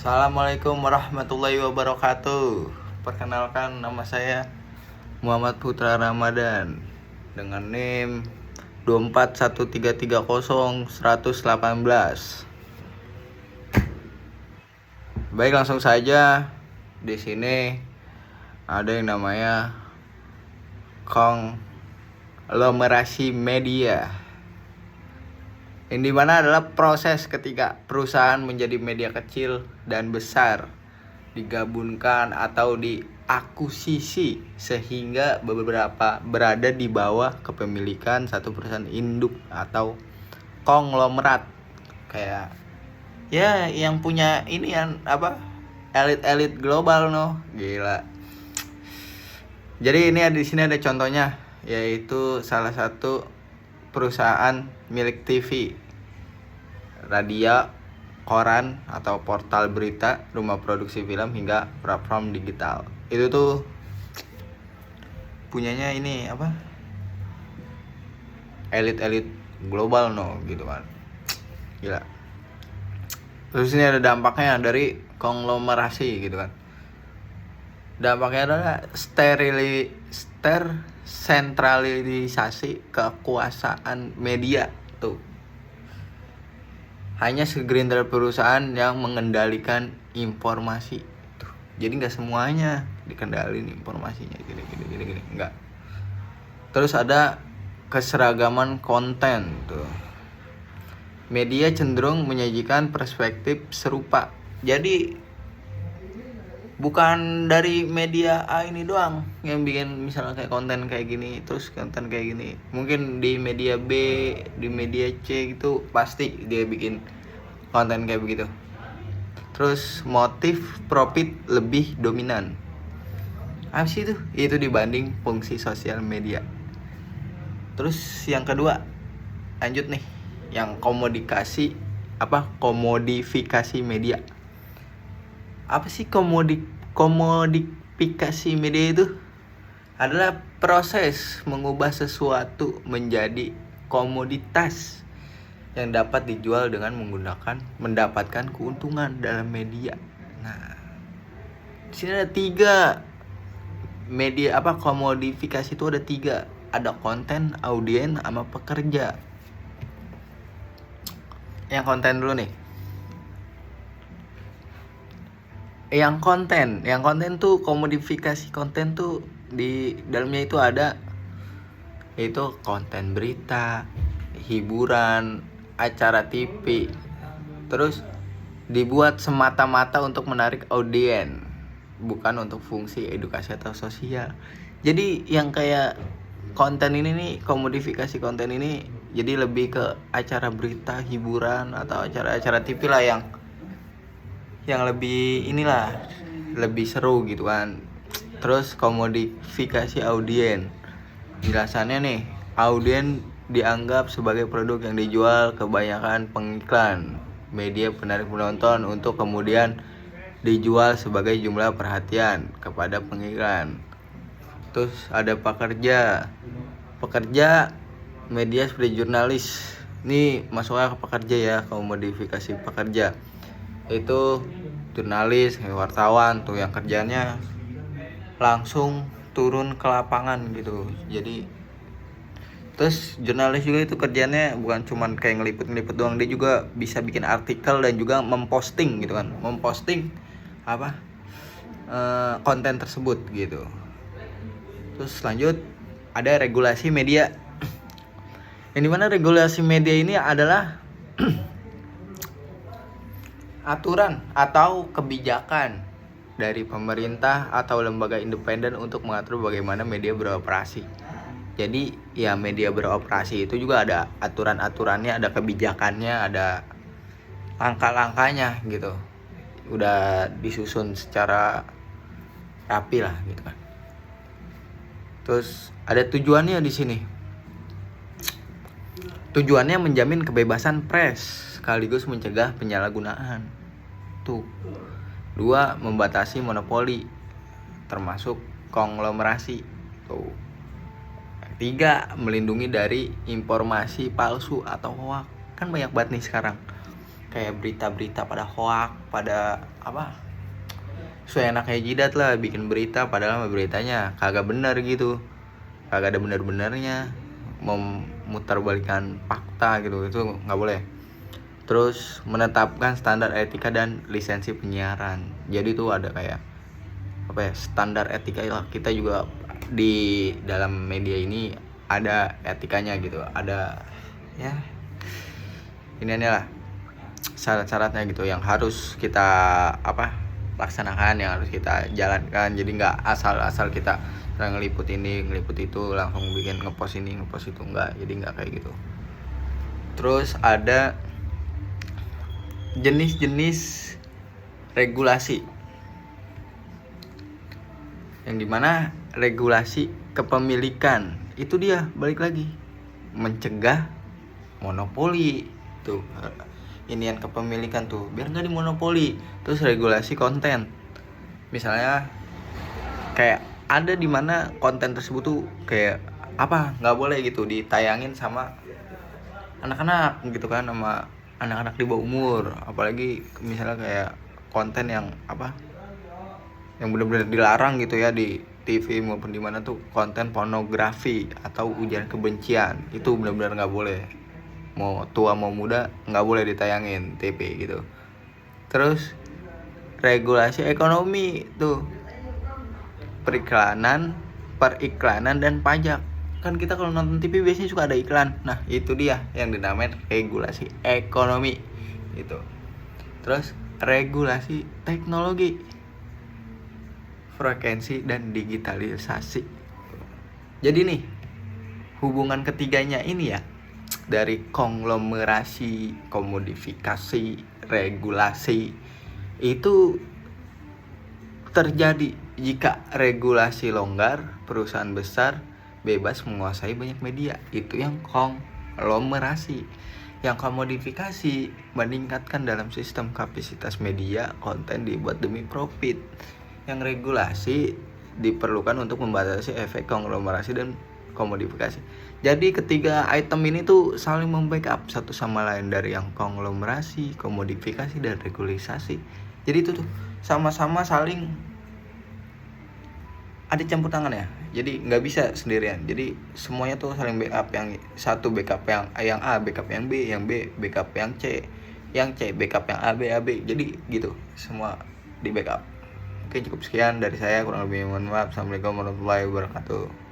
Assalamualaikum warahmatullahi wabarakatuh. Perkenalkan, nama saya Muhammad Putra Ramadan dengan NIM 241330118. Baik, langsung saja. Di sini ada yang namanya konglomerasi media, yang dimana adalah proses ketika perusahaan menjadi media kecil dan besar digabungkan atau diakuisisi sehingga beberapa berada di bawah kepemilikan satu perusahaan induk atau konglomerat. Kayak ya yang punya ini yang elit-elit global gila. Jadi ini di sini ada contohnya, yaitu salah satu perusahaan milik TV, radio, koran atau portal berita, rumah produksi film hingga platform digital. Itu tuh punyanya ini elit-elit global gitu kan. Gila. Terus ini ada dampaknya dari konglomerasi gitu kan. Dampaknya adalah sentralisasi kekuasaan media tuh. Hanya segelintir perusahaan yang mengendalikan informasi tuh. Jadi nggak semuanya dikendalin informasinya gini nggak. Terus ada keseragaman konten tuh. Media cenderung menyajikan perspektif serupa. Jadi bukan dari media A ini doang yang bikin misalnya kayak konten kayak gini, terus konten kayak gini. Mungkin di media B, di media C gitu pasti dia bikin konten kayak begitu. Terus motif profit lebih dominan. Apa sih itu? Itu dibanding fungsi sosial media. Terus yang kedua, lanjut nih, yang komodifikasi media. Apa sih komodifikasi media itu? Adalah proses mengubah sesuatu menjadi komoditas yang dapat dijual dengan mendapatkan keuntungan dalam media. Nah, di sini ada 3 media komodifikasi itu ada 3. Ada konten, audien, sama pekerja. Yang konten dulu nih. Yang konten tuh komodifikasi konten tuh di dalamnya itu ada, yaitu konten berita, hiburan, acara TV. Terus dibuat semata-mata untuk menarik audien, bukan untuk fungsi edukasi atau sosial. Jadi yang kayak konten ini nih, komodifikasi konten ini jadi lebih ke acara berita, hiburan atau acara-acara TV lah yang lebih lebih seru gitu kan. Terus komodifikasi audien, jelasannya nih, audien dianggap sebagai produk yang dijual kebanyakan pengiklan media penarik penonton untuk kemudian dijual sebagai jumlah perhatian kepada pengiklan. Terus ada pekerja media seperti jurnalis. Ini masuknya ke pekerja ya, komodifikasi pekerja. Itu jurnalis, wartawan tuh yang kerjanya langsung turun ke lapangan gitu. Jadi terus jurnalis juga itu kerjanya bukan cuman kayak ngeliput doang, dia juga bisa bikin artikel dan juga memposting gitu kan. Memposting konten tersebut gitu. Terus lanjut ada regulasi media. Yang dimana regulasi media ini adalah aturan atau kebijakan dari pemerintah atau lembaga independen untuk mengatur bagaimana media beroperasi. Jadi ya media beroperasi itu juga ada aturan-aturannya, ada kebijakannya, ada langkah-langkahnya gitu. Udah disusun secara rapi lah gitu kan. Terus ada tujuannya di sini. Tujuannya menjamin kebebasan pers sekaligus mencegah penyalahgunaan. 2. Membatasi monopoli termasuk konglomerasi. 3. Melindungi dari informasi palsu atau hoax. Kan banyak banget nih sekarang. kayak berita-berita pada hoak, pada apa, kayak jidat lah bikin berita padahal beritanya kagak bener gitu, kagak ada bener-benernya, memutarbalikkan fakta gitu, itu nggak boleh. Terus menetapkan standar etika dan lisensi penyiaran. Jadi tuh ada kayak apa ya, standar etika lah. Kita juga di dalam media ini ada etikanya gitu, ada ya ini lah syarat-syaratnya gitu yang harus kita apa laksanakan, yang harus kita jalankan. Jadi nggak asal-asal kita ngeliput ini ngeliput itu langsung bikin ngepost ini ngepost itu, enggak, jadi nggak kayak gitu. Terus ada jenis-jenis regulasi, yang dimana regulasi kepemilikan itu dia balik lagi mencegah monopoli tuh, inian kepemilikan tuh biar nggak dimonopoli. Terus regulasi konten, misalnya kayak ada dimana konten tersebut tuh kayak apa nggak boleh gitu ditayangin sama anak-anak gitu kan, sama anak-anak di bawah umur, apalagi misalnya kayak konten yang apa yang benar-benar dilarang gitu ya di TV maupun di mana tuh, konten pornografi atau ujaran kebencian itu benar-benar nggak boleh, mau tua mau muda nggak boleh ditayangin TV gitu. Terus regulasi ekonomi tuh, periklanan dan pajak. Kan kita kalau nonton TV biasanya suka ada iklan. Nah, itu dia yang dinamain regulasi ekonomi gitu. Terus regulasi teknologi, frekuensi dan digitalisasi. Jadi nih, hubungan ketiganya ini ya, dari konglomerasi, komodifikasi, regulasi itu terjadi jika regulasi longgar, perusahaan besar bebas menguasai banyak media. Itu yang konglomerasi. Yang komodifikasi meningkatkan dalam sistem kapasitas media, konten dibuat demi profit. Yang regulasi diperlukan untuk membatasi efek konglomerasi dan komodifikasi. Jadi ketiga item ini tuh saling membackup satu sama lain, dari yang konglomerasi, komodifikasi, dan regulasi. Jadi itu tuh sama-sama saling ada campur tangan ya. Jadi nggak bisa sendirian. Jadi semuanya tuh saling backup. Yang satu backup yang A, backup yang B, yang B backup yang C, yang C backup yang A B. Jadi gitu, semua di backup. Oke, cukup sekian dari saya, kurang lebih mohon maaf. Assalamualaikum warahmatullahi wabarakatuh.